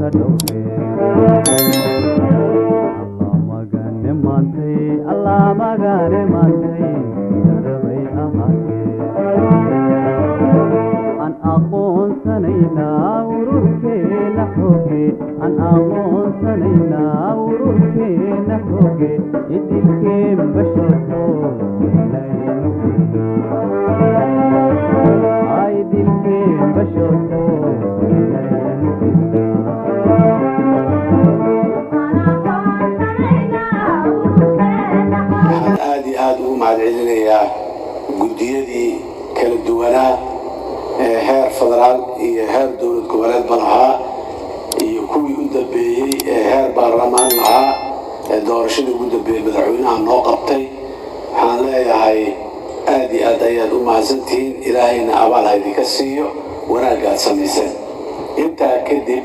كدوفي الله مغاني مانتي دربي أهاكي أن أقول سنينا وروركي نحوكي أن أقول سنينا وروركي نحوكي يديكي بشركو يديكي بشركو معدعينيا قديدي كلا دوانات هير فدرال هير دولة كوبالات بلها يكوي قدبي هير برلمان لها دورشين قدبي مدعوينها نوقبتي حاليا هاي آدي آديات ومعزنتين إلهينا أبال هايدي كسيو ونالقات سميسان انت كدب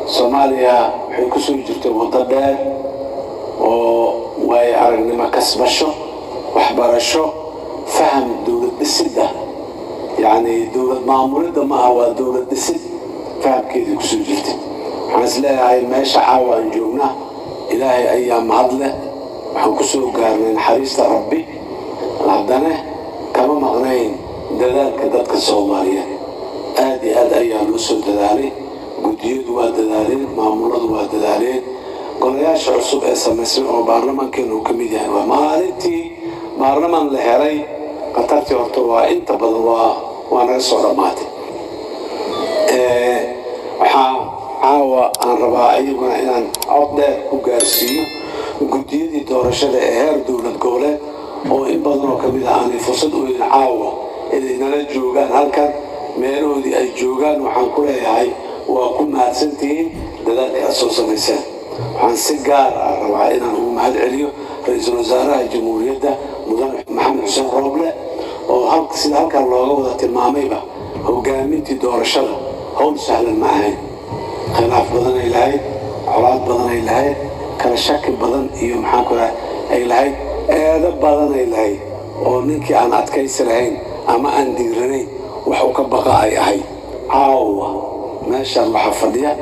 صوماليا حيكسو جرتي وضدات وواي عرقني ما كسبشو waxbarasho faham dawlad dhisidda yani dawlad maamulidda ma aha waa dawlad dhisid fahamkeedii kusoo jirta waxaan is leeyahay meesha caawa aan joognaa ilaahay ayaa mahad leh waxaan kusoo gaarnay naxariista rabbi haddana kama maqnayn dadaalka dadka soomaaliyeed aad iyo aad ayaa loo soo dadaalay guddiyadu waa dadaaleen maamuladu waa dadaaleen golayaasha cusub ee samaysan oo baarlamaankeenu uu ka mid yahay waa maalintii baarlamaan la helay qatartii horta waa inta badan waa naga soo dhammaatay waxaa caawa aan rabaa ayaguna inaan cod dheer ku gaarsiiyo guddiyadii doorashada ee heer dowlad goboleed oo in badan oo ka mid ah aanay fursad u helin caawa inay nala joogaan halkan meelahoodii ay joogaan waxaan ku leeyahay waa ku mahadsantihiin dadaalka aad soo samaysaan waxaan si gaar ah rabaa inaan ugu mahad celiyo ra-iisul wasaaraha jamhuuriyadda mudane maxamed xuseen rooble oo sida halkan looga wada tilmaamayba hogaamintii doorashada hawl sahlan ma ahayn khilaaf badan ay lahayd colaad badan ay lahayd kala shaki badan iyo maxaan ku ay lahayd eedo badan ay lahayd oo ninkii aan adkaysi lahayn ama aan diiranayn wax u ka baqa ay ahayd caawa meeshaan waxaa fadhiya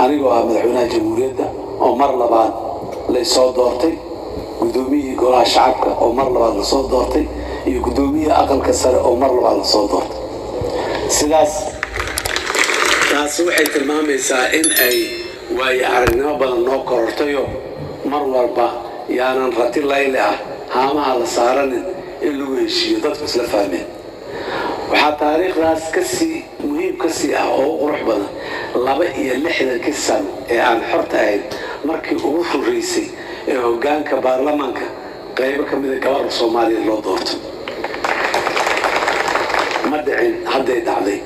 anigoo ah madaxweynaha jamhuuriyadda oo mar labaad laysoo doortay guddoomiyihii golaha shacabka oo mar labaad lasoo doortay iyo guddoomiyihii aqalka sare oo mar labaad lasoo doortay sidaas taasi waxay tilmaamaysaa in ay waayo aragnimo badan noo korortayo mar walba yaanan rati layle ah haamaha la saaranin in lagu heshiiyo dadku isla fahmeen waxaa taariikhdaas kasii muhiim kasii ah oo qurux badan 62 sano ee aan xorta ahayn markii ugu horeysay ee hoggaanka baarlamaanka qaybo ka mid ah gabar Soomaaliyeed loo doorto ma dhicin hadday dhacday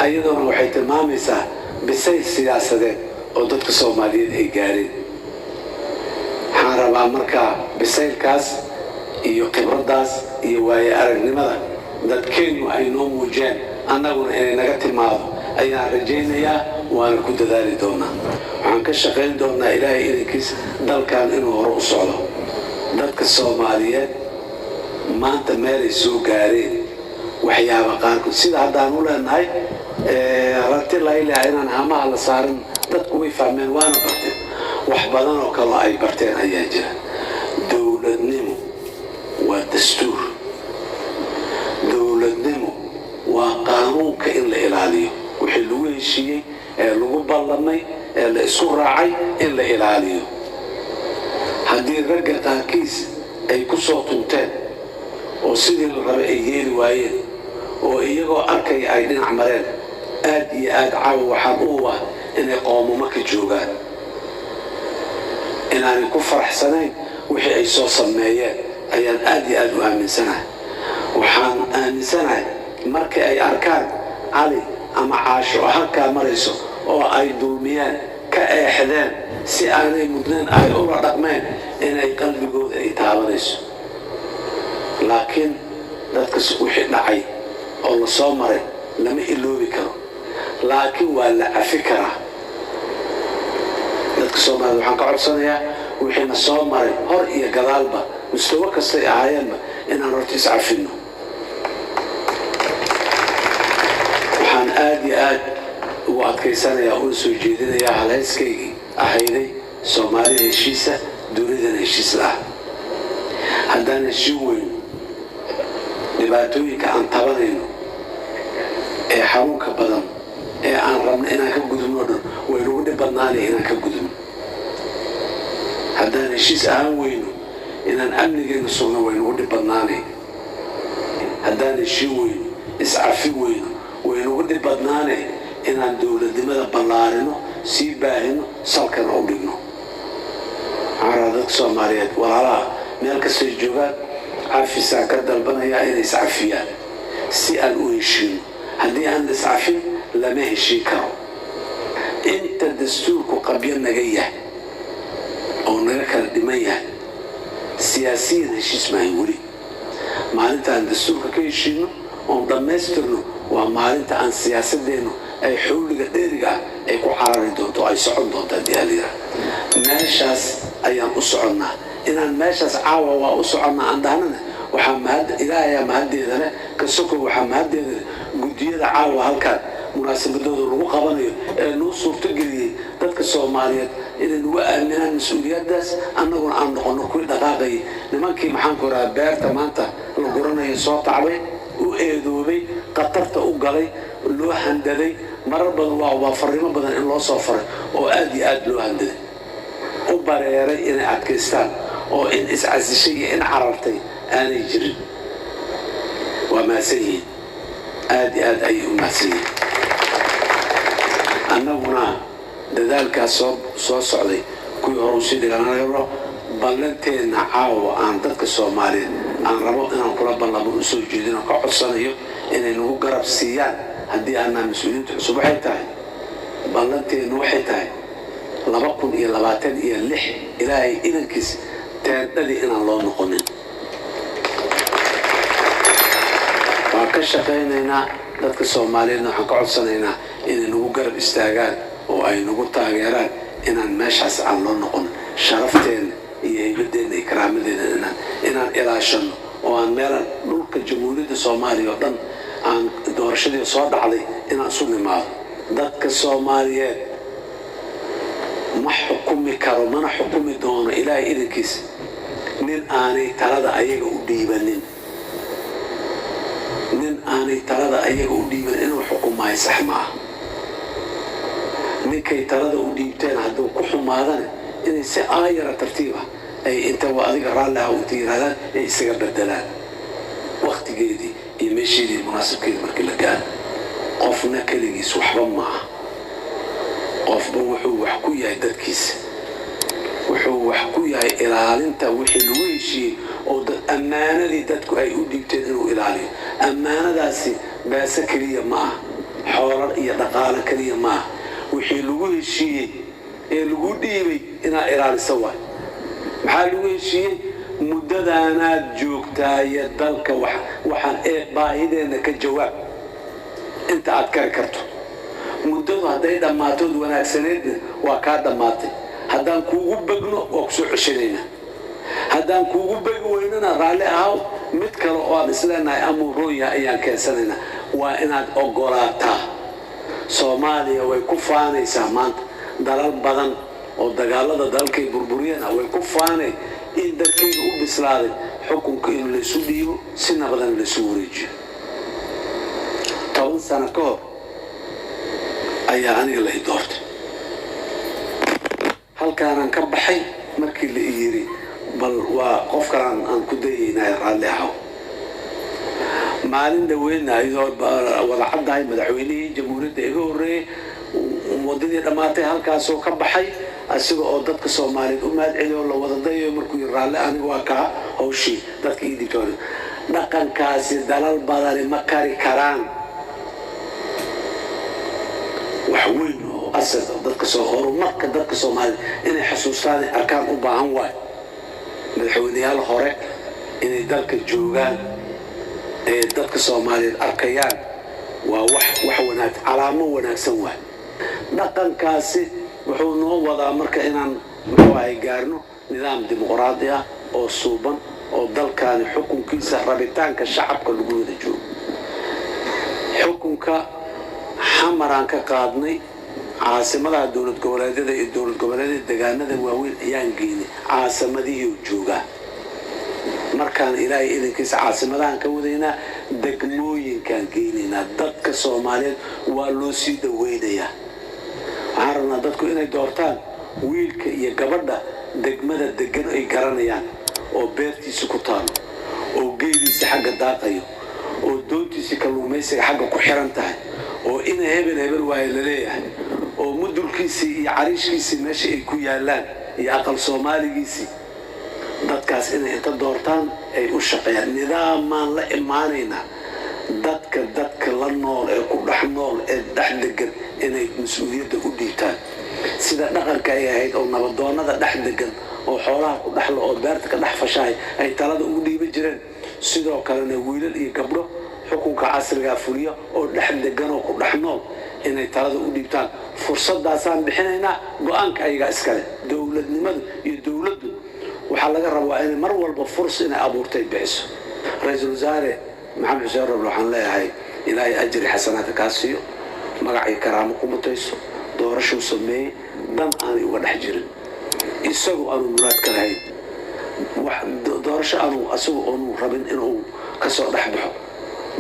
ayaduna waxay tilmaamaysaa bisayl siyaasadeed oo dadka Soomaaliyeed ay gaareen waxaan rabaa markaa bisaylkaas iyo khibradaas iyo waayo aragnimada dadkeenu ay noo muujeen annaguna inay naga timaado ayaan rajaynayaa waana ku dadaali doonaa waxaan ka shaqayn doonaa ilaahay idinkiis dalkan inuu hore u socdo dadka Soomaaliyeed maanta meelay soo gaareen waxyaaba qaarkood sida haddaan u leenahay rati la ilaahay inaan hamaha la saarin dadku way fahmeen waana barteen wax badan oo kale ay barteen ayaa jira dowladnimo waa dastuur dowladnimo waa qaanuunka in la ilaaliyo wixii lagu heshiiyey ee lagu ballamay ee la isku raacay in la ilaaliyo haddii ragga qaarkiis ay ku soo tunteen oo sidii la rabay ay yeeli waayeen oo iyagoo arkay ay dhinac mareen aad iyo aad caawa waxaan u ah inay qoomamo ka joogaan inaanay ku faraxsanayn wixii ay soo sameeyeen ayaan aad iyo aad u aaminsanahay waxaan aaminsanahay markii ay arkaan cali ama caasho halkaa marayso oo ay dulmiyeen ka eexdeen si aanay mudnayn ay ula dhaqmeen inay qalbigooda ay taabanayso laakiin dadka wixii dhacay oo la soo maray lama iloobi karo laakiin waa la cafi karaa dadka Soomaaliyeed waxaan ka codsanayaa wixii na soo maray hor iyo gadaalba mustawa kastay ahaayeenba inaan horta iscafino waxaan aad iyo aad وأتكيسانيا أنسو جيدينيا هلايسكي أهيدي سومالي هشيسة دونيدن هشيس لها هدان الشيوين dhibaatooyinka aan tabanayno ee xanuunka badan ee aan rabno inaan ka gudubno dhan way nagu dhib badnaanay inaan ka gudubno haddaan heshiis ahaan weyno inaan amnigeena sugno way nagu dhib badnaanay haddaan heshiin weyno iscafi weyno way nagu dhib badnaanay inaan dowladnimada ballaarino sii baahino salkana u dhigno waxaan dadka Soomaaliyeed walaalaha meel kastay joogaan عافيسا كدلبنا يا إني سعفيان سي أن ويشين هدي أن سعفين لما هشيكاو أنت دستورك قبيلنا جاية أو نركا الدمية سياسيا هشي اسمها يقولي معناتها أن دستورك كيشينو ومضمسترنو ومعناتها أن سياسة دينو أي حول قديرجا أي كحارة دونتو أي سعود دونتا دياليرا ماشاس أيام أسعنا إن الماشاس عاوة وأسعنا عندنا وحمد إلهي مهدينا كسكر وحمد جديد عاوة هالكان مناسبة دور الوقبانية نوصل تجري تلك الصوماليات إن الوقت من المسؤوليات داس أنا عندنا كل دقائق لما كي محنكرة بير تمانتا القرآن يصوت عليه وإيدوبي قطرت أوجلي لو هندلي مرة بالله وفريمة بدن الله صفر وأدي لو هندلي وبريري إن أكستان أو إن إسعز شيء إن عرفتي أنا يجري وما سيد آدي أي ما سيد أنا هنا ذلك صوص علي كل هروسي أنا يرى بلنتين عاو عن ذلك الصومالي أنا ربط أنا كل بلن بنسوي جدينا كحصانية إن إنه قرب سيان هدي أنا مسؤولين تحسب حيتاي بلنتين وحيتاي لبقون إلى لباتين إلى اللح إلهي إذا كيس تهدلي إن الله نقنن وكشفينا ذلك الصوماليين حكوا صنينا إن نوجر استعجال وأي نقول تغييرات إن المشهد عن الله نقول شرفتين يبدين إكرام لنا إن إلاشن وأن مالا نلقى الجمهورية الصومالية وطن عن دور شديد صاد عليه إن أصول ما ذلك الصوماليين ما حكومي كارو ما حكومي دون إلهي إذا كيس نين آني ترى أيه وديبنين نين آني ترى أيه وديبن إنه حكومة يسحمه نكى ترى وديبتين عندو كحوم هذا إن سآير ترتيبه أي أنت وأذيك رالله وتير هذا يصير بدلان وقت جدي يمشي لي مناسب كده مركل كان قفنا كلي سحب معه قف بوحو وحكويا ددكيس وحو وحكويا إلالنتا وحلويشي أو أمانة دي ددكو أي وديبتين إنه إلالي أمانة داسي بس كلية معه حوار يدقال كلية معه وحلويشي الوديبي إنا إلالي سوا محلويشي مدة أنا جوكتا يدلك وحن إيه باهيدين كجواب أنت أتكركرتو مدة هذا دماتود وناكسنيد وكاد دماتي هذا كوجو بجنو وكسر عشرين هذا كوجو بجويننا رالي أو متكر أو مثلنا أمورويا أيام كسرنا وإن أقولاتا سوماليا ويكفاني سامان دلال بدن أو دجالة دلكي بربرينا ويكفاني إن دكي وبسلاد حكم كإنه لسوديو سنة بدن لسوريج 10 سنة كور أيها أنا اللي دورت هل كان كبحي مركي اللي يجري بل وقف كان أن كدي ناير عليها مالين دوينا إذا وضع حد هاي مدعويني جمهورية إيجوري ومدينة دماتي هل كاسو كبحي أسيقو أودتك سومالي أماد إلي والله وضدي مركو يرالي أنا واقع أو شيء دتك إيدي توري نقن كاسي دلال بدل مكاري كران وحوين أسد ضدك صغار ومكة ضدك صومالي إني حسوساني أركان أربعة واحد مدحونيال هورك إني ضدك الجوجان ضدك صومالي الأركيان وحونات علامة وناسوه نقن كاسي وحونه وضع مركا إنان محواي قارنو نظام ديمقراطية أو صوبا أو ضلكان حكم كيسة رابطان كالشعب كالقود جو حكمك xamaraan ka qaadnay caasimadaha dowlad goboleedyada iyo dowlad goboleedyada deegaanada waaweyn ayaan geynay caasimadihii joogaa markaan ilaahay idinkiisa caasimadahan ka wadaynaa degmooyinkaan geynaynaa dadka Soomaaliyeed waa loo sii dhaweynayaa waxaan rabnaa dadku inay doortaan wiilka iyo gabadha degmada degan ay garanayaan oo beertiisa ku taalo oo geediisa xagga daaqayo oo doontiisa kalluumaysiga xagga ku xiran tahay oo in hebel waa la leeyahay oo mudulkiisii iyo cariishkiisii meesha ay ku yaalaan iyo aqal Soomaaligiisii dadkaas inay inta doortaan ay u shaqeeyaan nidaamaan la imaanayna dadka la nool ee ku dhex nool ee dhex degan inay mas'uuliyadda u dhiibtaan sida dhaqanka ay ahayd oo nabadoonnada dhex degan oo xoolaha ku dhexlo oo beerta ka dhex fashahay ay talada ugu dhiiban jireen sidoo kalena wiilal iyo gabdho xukunka casriga fuliya oo dhex degan oo ku dhex nool inay talada u dhiibtaan fursadaasaan bixinaynaa go'aanka ayaga iskale dowladnimadu iyo dowladdu waxaa laga rabaa in mar walba fursad inay abuurtay bixiso ra'iisul wasaare maxamed xuseen roble waxaan leeyahay ilaahay ajri xasanaadka ka siiyo magacii karaamo ku mutayso doorasho sameeyay dan aanay uga dhex jirin isagu aanu muraad ka lahayn wax doorasho aanu asagu aanu rabin inuu ka soo dhex baxo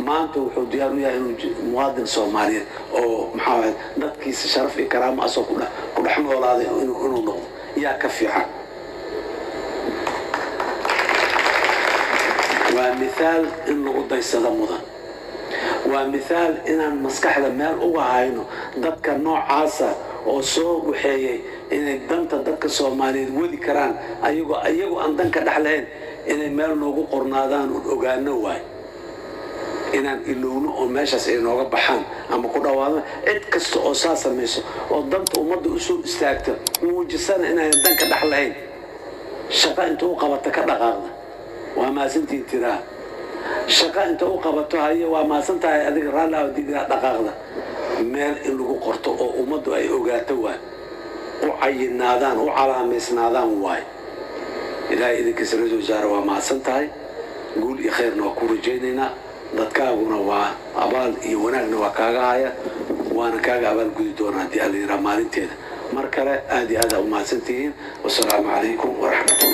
maanta wuxuu diyaar u yahay inuu muwaadin Soomaaliyeed oo maxaa dadkiisa sharaf iyo karaamo asoo ku dhex noolaaday inuu noqdo yaa ka fiican ومثال إنه قدي صدمه ومثال إن المسكحة مال وعينه ضدك النوع عاصة أو صوب وحيي إن الدنت ضدك الصومالي ودي كران أيجو أن دنك دحلين إن المال نوجو قرنادان وجانا واي إن اللون وماشى سينو بحان أما كنا وانا إتكست أساسا ميسو والدنت ومد أسود استاكتر وجسنا إن الدنك دحلين شقا أنتو قبضتك دقاقنا وما سنتي ترى شقا أنت أقبضتها هي وما سنتها هذيك رانا ودي دقاقنا مال إنه قرطو ومدو أي أوجاتوا وعين نادان وعلامس نادان واي إلى إذا كسر الوزارة وما سنتها قول خير نوكور جيننا dadkaaguna waa abaal iyo wanaagna waa kaaga haya waana kaaga abaal gudi doonaa hadii aan la yiraahdo maalinteeda mar kale aad iyo aad u mahadsantihiin wassalaamu calaykum waraxmatullahi